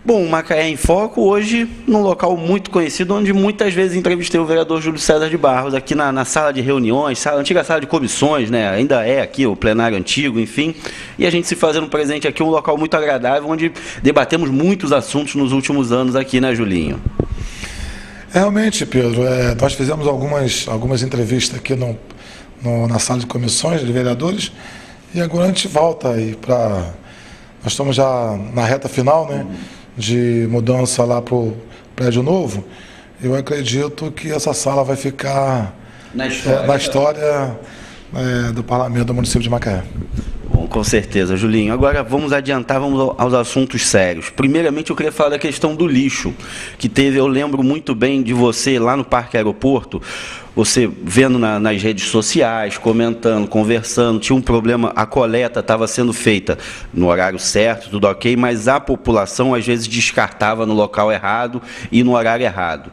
Bom, Macaé em Foco hoje num local muito conhecido, onde muitas vezes entrevistei o vereador Júlio César de Barros, aqui na sala de reuniões, antiga sala de comissões, né? Ainda é aqui o plenário antigo, enfim, e a gente se fazendo presente aqui, um local muito agradável, onde debatemos muitos assuntos nos últimos anos aqui, né, Julinho? Realmente, Pedro, nós fizemos algumas entrevistas aqui na sala de comissões de vereadores, e agora a gente volta aí para... Nós estamos já na reta final, né, de mudança lá para o prédio novo. Eu acredito que essa sala vai ficar na história do parlamento do município de Macaé. Bom, com certeza, Julinho. Agora vamos adiantar, vamos aos assuntos sérios. Primeiramente, eu queria falar da questão do lixo, que teve, eu lembro muito bem de você lá no Parque Aeroporto, você vendo nas redes sociais, comentando, conversando, tinha um problema, a coleta estava sendo feita no horário certo, tudo ok, mas a população às vezes descartava no local errado e no horário errado.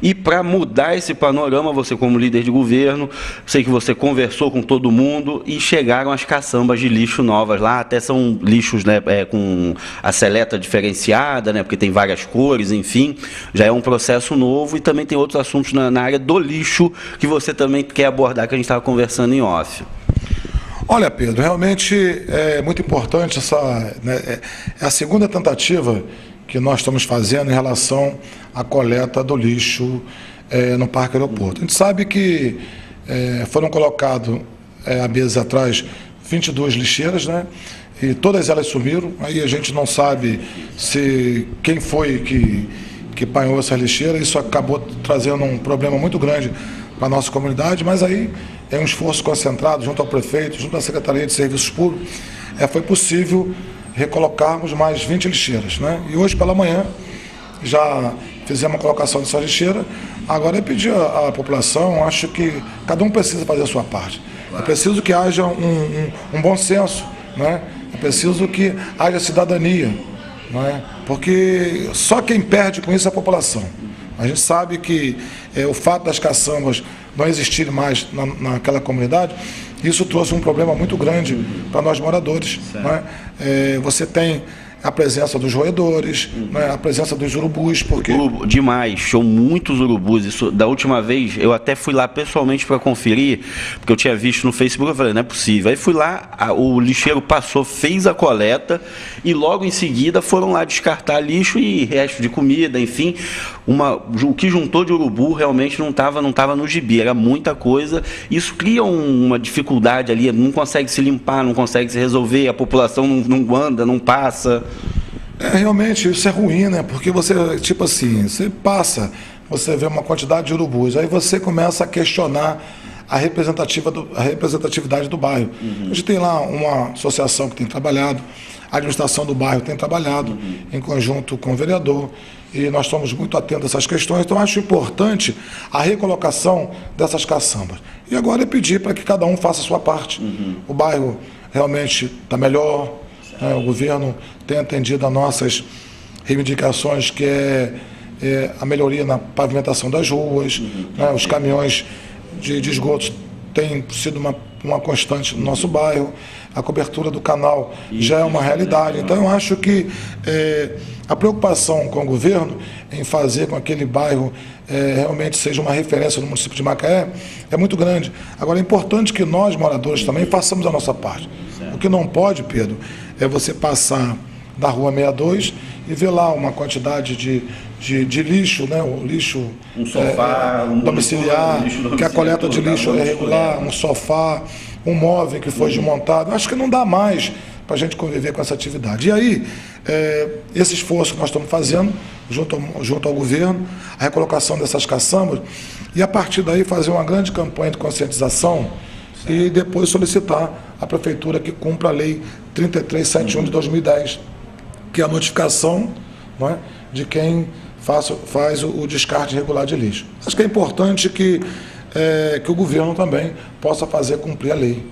E para mudar esse panorama, você como líder de governo, sei que você conversou com todo mundo e chegaram as caçambas de lixo novas lá, até são lixos, né, com a seleta diferenciada, né, porque tem várias cores, enfim, já é um processo novo, e também tem outros assuntos na área do lixo que você também quer abordar, que a gente estava conversando em off. Olha, Pedro, realmente é muito importante é a segunda tentativa que nós estamos fazendo em relação à coleta do lixo no Parque Aeroporto. A gente sabe que foram colocados há meses atrás 22 lixeiras, né? E todas elas sumiram. Aí a gente não sabe quem foi que apanhou essa lixeira. Isso acabou trazendo um problema muito grande para a nossa comunidade, mas aí é um esforço concentrado junto ao prefeito, junto à Secretaria de Serviços Públicos, foi possível recolocarmos mais 20 lixeiras, né? E hoje pela manhã já fizemos a colocação dessa lixeira. Agora é pedir à população, acho que cada um precisa fazer a sua parte. É preciso que haja um bom senso, né? É preciso que haja cidadania, né? Porque só quem perde com isso é a população. A gente sabe que o fato das caçambas não existirem mais naquela comunidade, isso trouxe um problema muito grande para nós moradores, né? Você tem a presença dos roedores, né, a presença dos urubus, porque... Demais, show muitos urubus. Isso, da última vez, eu até fui lá pessoalmente para conferir, porque eu tinha visto no Facebook, eu falei, não é possível. Aí fui lá, o lixeiro passou, fez a coleta, e logo em seguida foram lá descartar lixo e resto de comida, enfim. O que juntou de urubu realmente não estava no gibi, era muita coisa. Isso cria uma dificuldade ali, não consegue se limpar, não consegue se resolver, a população não anda, não passa. Realmente isso é ruim, né? Porque você, tipo assim, você passa, você vê uma quantidade de urubus, aí você começa a questionar a representatividade do bairro. A gente tem lá uma associação que tem trabalhado, a administração do bairro tem trabalhado em conjunto com o vereador, e nós estamos muito atentos a essas questões. Então acho importante a recolocação dessas caçambas. E agora é pedir para que cada um faça a sua parte. O bairro realmente está melhor, o governo tem atendido a nossas reivindicações, que é a melhoria na pavimentação das ruas, né? Os caminhões de esgotos têm sido uma constante no nosso bairro, a cobertura do canal já é uma realidade. Então eu acho que a preocupação com o governo em fazer com que aquele bairro realmente seja uma referência no município de Macaé é muito grande. Agora é importante que nós, moradores, também façamos a nossa parte. O que não pode, Pedro, é você passar da Rua 62 e ver lá uma quantidade de lixo, né? O lixo sofá, domiciliar, que a coleta de lixo é irregular, um sofá, um móvel que foi desmontado. Acho que não dá mais para a gente conviver com essa atividade. E aí, esse esforço que nós estamos fazendo, junto ao governo, a recolocação dessas caçambas, e a partir daí fazer uma grande campanha de conscientização e depois solicitar à prefeitura que cumpra a lei 3371 de 2010, que é a notificação, não é, de quem faz o descarte irregular de lixo. Acho que é importante que o governo também possa fazer cumprir a lei.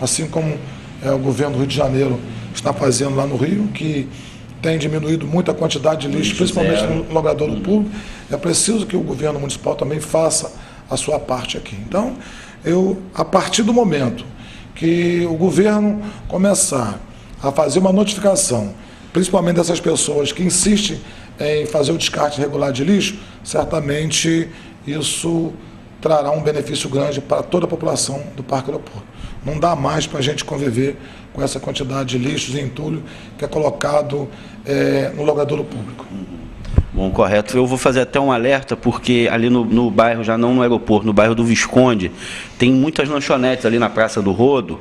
Assim como o governo do Rio de Janeiro está fazendo lá no Rio, que tem diminuído muito a quantidade de lixo, principalmente no logradouro público. É preciso que o governo municipal também faça a sua parte aqui. Então, a partir do momento que o governo começar a fazer uma notificação principalmente dessas pessoas que insistem em fazer o descarte regular de lixo, certamente isso trará um benefício grande para toda a população do Parque Aeroporto. Não dá mais para a gente conviver com essa quantidade de lixos e entulho que é colocado no logradouro público. Bom, correto. Eu vou fazer até um alerta, porque ali no bairro, já não no aeroporto, no bairro do Visconde, tem muitas lanchonetes ali na Praça do Rodo,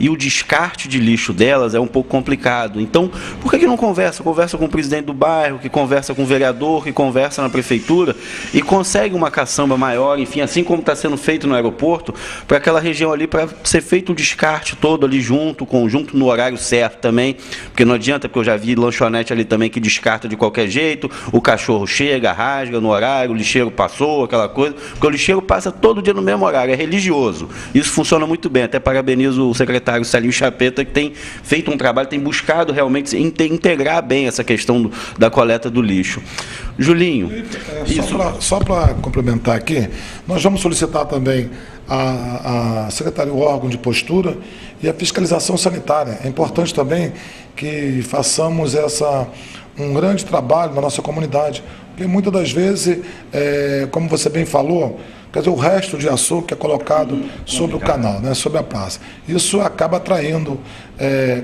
e o descarte de lixo delas é um pouco complicado. Então, por que não conversa? Conversa com o presidente do bairro, que conversa com o vereador, que conversa na prefeitura, e consegue uma caçamba maior, enfim, assim como está sendo feito no aeroporto, para aquela região ali, para ser feito o descarte todo ali junto no horário certo também, porque não adianta, porque eu já vi lanchonete ali também que descarta de qualquer jeito, o cachorro chega, rasga no horário, o lixeiro passou, aquela coisa, porque o lixeiro passa todo dia no mesmo horário, é religioso. Isso funciona muito bem, até parabenizo o secretário Celinho Chapeta, que tem feito um trabalho, tem buscado realmente integrar bem essa questão da coleta do lixo. Julinho, só para complementar aqui, nós vamos solicitar também a Secretaria, o órgão de postura e a fiscalização sanitária. É importante também que façamos um grande trabalho na nossa comunidade, porque muitas das vezes, como você bem falou, quer dizer, o resto de açúcar que é colocado sobre o canal, né, sobre a praça. Isso acaba atraindo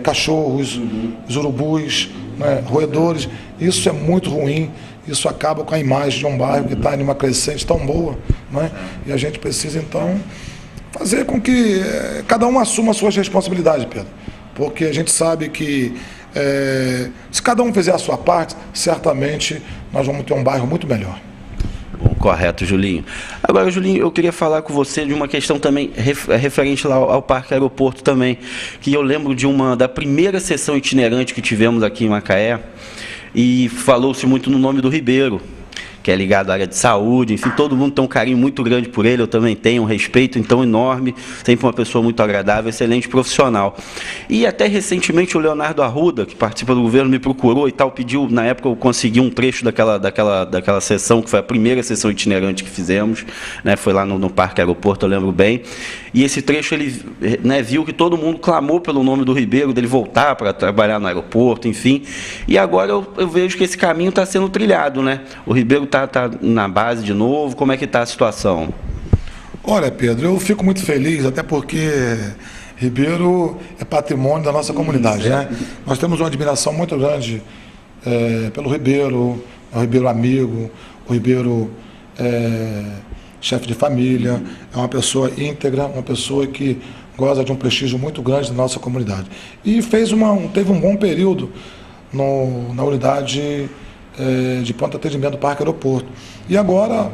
cachorros, os urubus, né, roedores. Isso é muito ruim, isso acaba com a imagem de um bairro que está em uma crescente tão boa, né, e a gente precisa, então, fazer com que cada um assuma as suas responsabilidades, Pedro, porque a gente sabe que se cada um fizer a sua parte, certamente nós vamos ter um bairro muito melhor. Bom, correto, Julinho. Agora, Julinho, eu queria falar com você de uma questão também referente lá ao Parque Aeroporto também, que eu lembro da primeira sessão itinerante que tivemos aqui em Macaé, e falou-se muito no nome do Ribeiro, que é ligado à área de saúde, enfim, todo mundo tem um carinho muito grande por ele, eu também tenho um respeito então enorme, sempre uma pessoa muito agradável, excelente profissional. E até recentemente o Leonardo Arruda, que participa do governo, me procurou e tal, pediu, na época eu consegui um trecho daquela sessão, que foi a primeira sessão itinerante que fizemos, né, foi lá no Parque Aeroporto, eu lembro bem, e esse trecho ele, né, viu que todo mundo clamou pelo nome do Ribeiro, dele voltar para trabalhar no aeroporto, enfim, e agora eu vejo que esse caminho está sendo trilhado, né, o Ribeiro está na base de novo, como é que está a situação? Olha, Pedro, eu fico muito feliz, até porque Ribeiro é patrimônio da nossa comunidade, né? Nós temos uma admiração muito grande pelo Ribeiro, é o Ribeiro amigo, o Ribeiro chefe de família, é uma pessoa íntegra, uma pessoa que goza de um prestígio muito grande da nossa comunidade. E teve um bom período na unidade de pronto atendimento do Parque Aeroporto. E agora,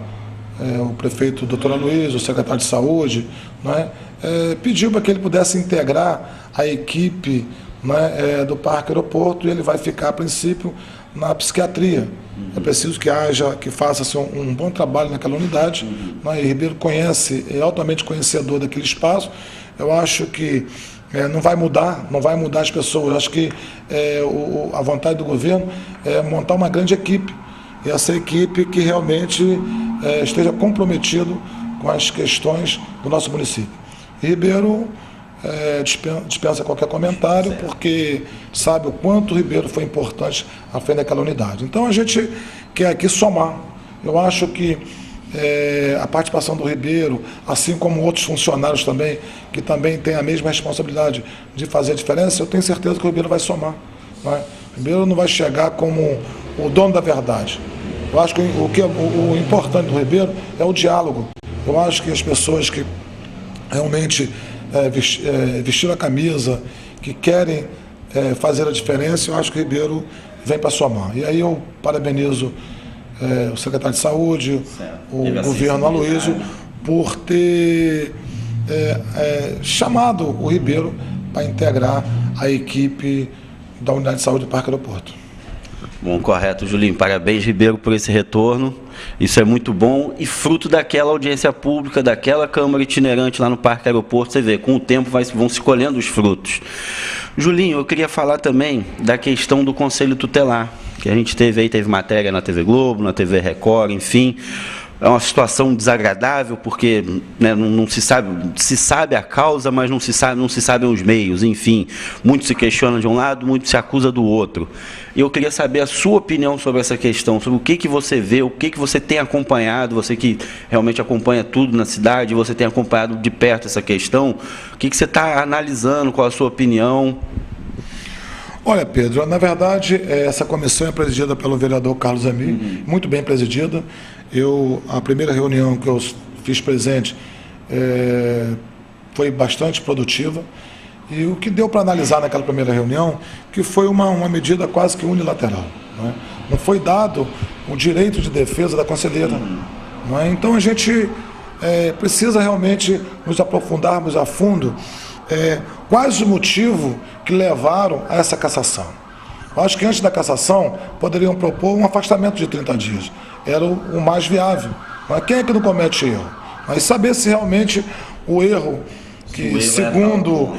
o prefeito Dr. Aloysio, o secretário de Saúde, né, pediu para que ele pudesse integrar a equipe, né, do Parque Aeroporto, e ele vai ficar, a princípio, na psiquiatria. É preciso que faça-se um bom trabalho naquela unidade, né, e Ribeiro é altamente conhecedor daquele espaço. Eu acho que não vai mudar as pessoas. Eu acho que a vontade do governo é montar uma grande equipe, e essa equipe que realmente esteja comprometido com as questões do nosso município. E Ribeiro dispensa qualquer comentário, certo, porque sabe o quanto o Ribeiro foi importante à frente daquela unidade. Então a gente quer aqui somar. Eu acho que a participação do Ribeiro, assim como outros funcionários também, que também têm a mesma responsabilidade de fazer a diferença, eu tenho certeza que o Ribeiro vai somar, né? O Ribeiro não vai chegar como o dono da verdade. Eu acho que o importante do Ribeiro é o diálogo. Eu acho que as pessoas que realmente vestiram a camisa, que querem fazer a diferença, eu acho que o Ribeiro vem para somar. E aí eu parabenizo o secretário de Saúde, o governo Aloysio, por ter chamado o Ribeiro para integrar a equipe da Unidade de Saúde do Parque Aeroporto. Bom, correto, Julinho. Parabéns, Ribeiro, por esse retorno. Isso é muito bom e fruto daquela audiência pública, daquela Câmara itinerante lá no Parque Aeroporto. Você vê, com o tempo vão se colhendo os frutos. Julinho, eu queria falar também da questão do Conselho Tutelar, que a gente teve matéria na TV Globo, na TV Record, enfim. é uma situação desagradável, porque, né, não se sabe a causa, mas não se sabem os meios, enfim. Muito se questiona de um lado, muito se acusa do outro. Eu queria saber a sua opinião sobre essa questão, sobre o que você vê, o que você tem acompanhado, você que realmente acompanha tudo na cidade, você tem acompanhado de perto essa questão, o que você está analisando, qual a sua opinião? Olha, Pedro, na verdade, essa comissão é presidida pelo vereador Carlos Amir, muito bem presidida. A primeira reunião que eu fiz presente foi bastante produtiva. E o que deu para analisar naquela primeira reunião, que foi uma medida quase que unilateral. Não foi dado o direito de defesa da conselheira. Então a gente precisa realmente nos aprofundarmos a fundo quais os motivos que levaram a essa cassação. Eu acho que antes da cassação poderiam propor um afastamento de 30 dias. Era o mais viável. Quem é que não comete erro? Mas saber se realmente o erro que, segundo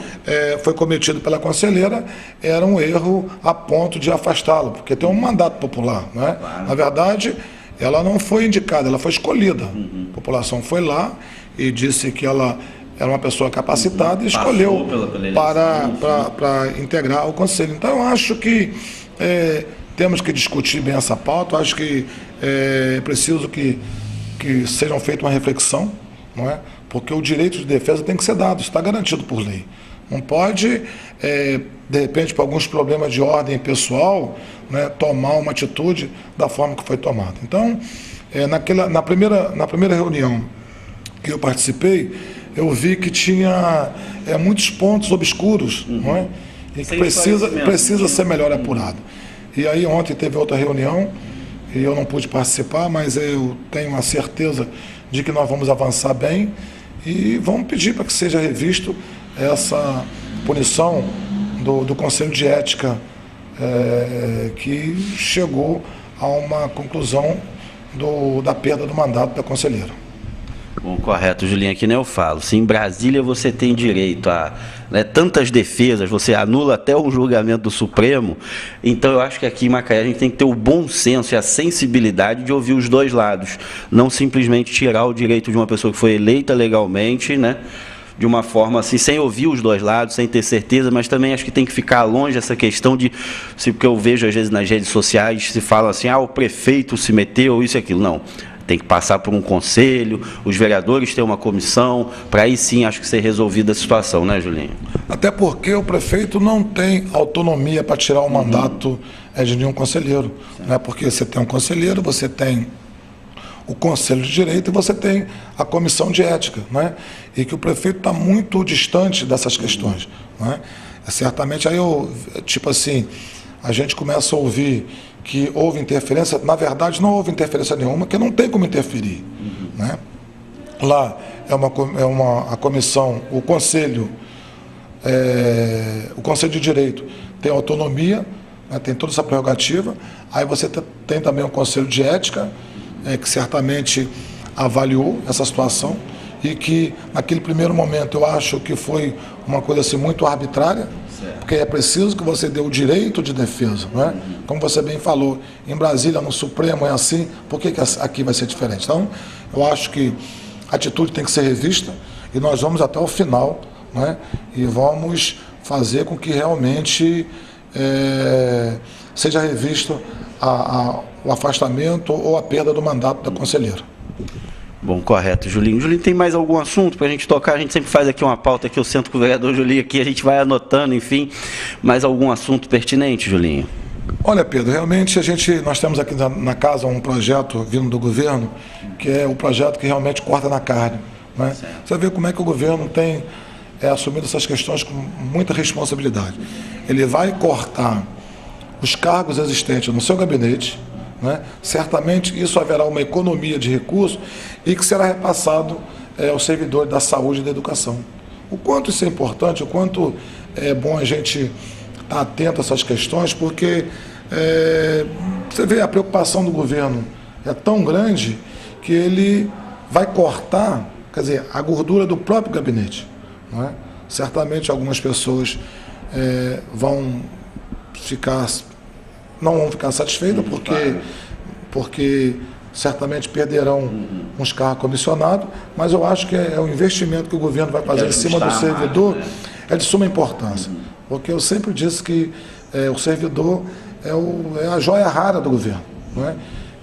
foi cometido pela conselheira, era um erro a ponto de afastá-lo, porque tem um mandato popular. Claro. Na verdade, ela não foi indicada, ela foi escolhida. A população foi lá e disse que ela era uma pessoa capacitada e escolheu para integrar o conselho. Então, eu acho que temos que discutir bem essa pauta. Eu acho que é preciso que sejam feita uma reflexão, não é? Porque o direito de defesa tem que ser dado, está garantido por lei. Não pode, de repente, por alguns problemas de ordem pessoal, né, tomar uma atitude da forma que foi tomada. Então, na primeira reunião que eu participei, eu vi que tinha muitos pontos obscuros, não é? E que precisa ser melhor apurado. E aí ontem teve outra reunião, e eu não pude participar, mas eu tenho a certeza de que nós vamos avançar bem e vamos pedir para que seja revisto essa punição do Conselho de Ética, que chegou a uma conclusão da perda do mandato da conselheira. Bom, correto, Julinho, aqui nem eu falo. Se em Brasília você tem direito a tantas defesas, você anula até o julgamento do Supremo, então eu acho que aqui em Macaé a gente tem que ter o bom senso e a sensibilidade de ouvir os dois lados, não simplesmente tirar o direito de uma pessoa que foi eleita legalmente, né, de uma forma assim, sem ouvir os dois lados, sem ter certeza, mas também acho que tem que ficar longe essa questão porque eu vejo às vezes nas redes sociais, se fala assim, o prefeito se meteu, isso e aquilo. Não. Tem que passar por um conselho, os vereadores têm uma comissão, para aí sim acho que ser resolvida a situação, né, Julinho? Até porque o prefeito não tem autonomia para tirar o mandato de nenhum conselheiro. Né? Porque você tem um conselheiro, você tem o Conselho de Direito e você tem a Comissão de Ética. Né? E que o prefeito está muito distante dessas questões. Né? Certamente aí, tipo assim, a gente começa a ouvir que houve interferência. Na verdade, não houve interferência nenhuma, porque não tem como interferir. Né? Lá a comissão, o Conselho de Direito tem autonomia, né, tem toda essa prerrogativa. Aí você tem também o Conselho de Ética, que certamente avaliou essa situação e que, naquele primeiro momento, eu acho que foi uma coisa assim, muito arbitrária, porque é preciso que você dê o direito de defesa. Né? Como você bem falou, em Brasília, no Supremo é assim, por que aqui vai ser diferente? Então, eu acho que a atitude tem que ser revista e nós vamos até o final, né? E vamos fazer com que realmente seja revisto o afastamento ou a perda do mandato da conselheira. Bom, correto, Julinho. Julinho, tem mais algum assunto para a gente tocar? A gente sempre faz aqui uma pauta que eu sento com o vereador Julinho aqui, a gente vai anotando, enfim. Mais algum assunto pertinente, Julinho? Olha, Pedro, realmente nós temos aqui na casa um projeto vindo do governo, que é o projeto que realmente corta na carne. Né? Você vê como é que o governo tem assumido essas questões com muita responsabilidade. Ele vai cortar os cargos existentes no seu gabinete, né? Certamente isso haverá uma economia de recursos e que será repassado aos servidores da saúde e da educação. O quanto isso é importante, o quanto é bom a gente estar atento a essas questões, porque você vê a preocupação do governo é tão grande que ele vai cortar, quer dizer, a gordura do próprio gabinete. Não é? Certamente algumas pessoas não vão ficar satisfeitas porque certamente perderão uns carros comissionados, mas eu acho que é o investimento que o governo vai fazer em cima do servidor é de suma importância. Porque eu sempre disse que o servidor é a joia rara do governo. Não é?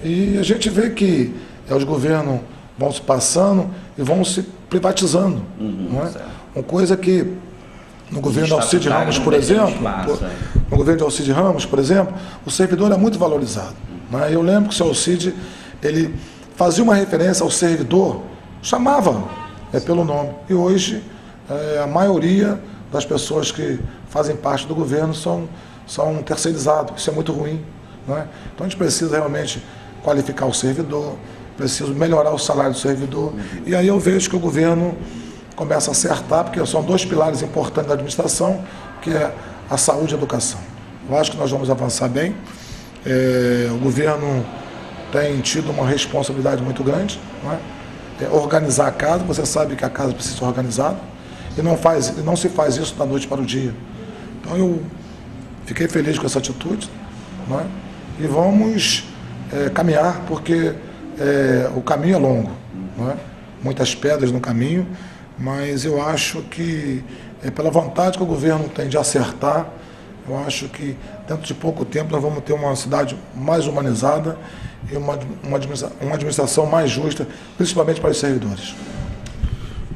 E a gente vê que os governos vão se passando e vão se privatizando. Não é? Uma coisa que no governo de Alcide Ramos, por exemplo, no governo de Alcide Ramos, por exemplo, o servidor é muito valorizado. Não é? Eu lembro que o seu Alcide, ele fazia uma referência ao servidor, chamava pelo nome. E hoje, a maioria das pessoas que fazem parte do governo são terceirizados. Isso é muito ruim. Não é? Então a gente precisa realmente qualificar o servidor, precisa melhorar o salário do servidor. E aí eu vejo que o governo começa a acertar, porque são dois pilares importantes da administração, que é a saúde e a educação. Eu acho que nós vamos avançar bem. O governo tem tido uma responsabilidade muito grande, não é? Organizar a casa. Você sabe que a casa precisa ser organizada e não se faz isso da noite para o dia. Então eu fiquei feliz com essa atitude, não é? E vamos caminhar, porque o caminho é longo, não é? Muitas pedras no caminho, mas eu acho que pela vontade que o governo tem de acertar, eu acho que dentro de pouco tempo nós vamos ter uma cidade mais humanizada e uma administração mais justa, principalmente para os servidores.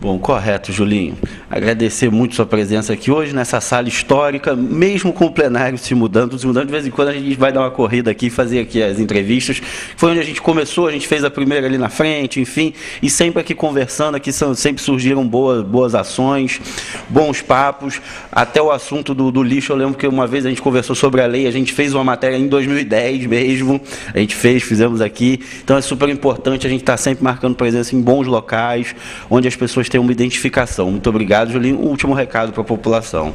Bom, correto, Julinho. Agradecer muito sua presença aqui hoje nessa sala histórica, mesmo com o plenário se mudando, de vez em quando a gente vai dar uma corrida aqui, fazer aqui as entrevistas. Foi onde a gente começou, a gente fez a primeira ali na frente, enfim, e sempre aqui conversando, aqui sempre surgiram boas ações, bons papos, até o assunto do lixo. Eu lembro que uma vez a gente conversou sobre a lei, a gente fez uma matéria em 2010 mesmo, a gente fizemos aqui, então é super importante a gente estar sempre marcando presença em bons locais, onde as pessoas têm uma identificação. Muito obrigado, Julinho. Um último recado para a população.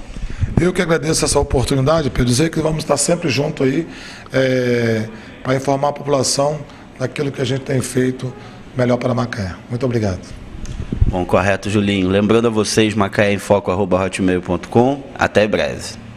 Eu que agradeço essa oportunidade, Pedro, dizer que vamos estar sempre juntos aí para informar a população daquilo que a gente tem feito melhor para Macaé. Muito obrigado. Bom, correto, Julinho. Lembrando a vocês, macaéemfoco@hotmail.com. Até breve.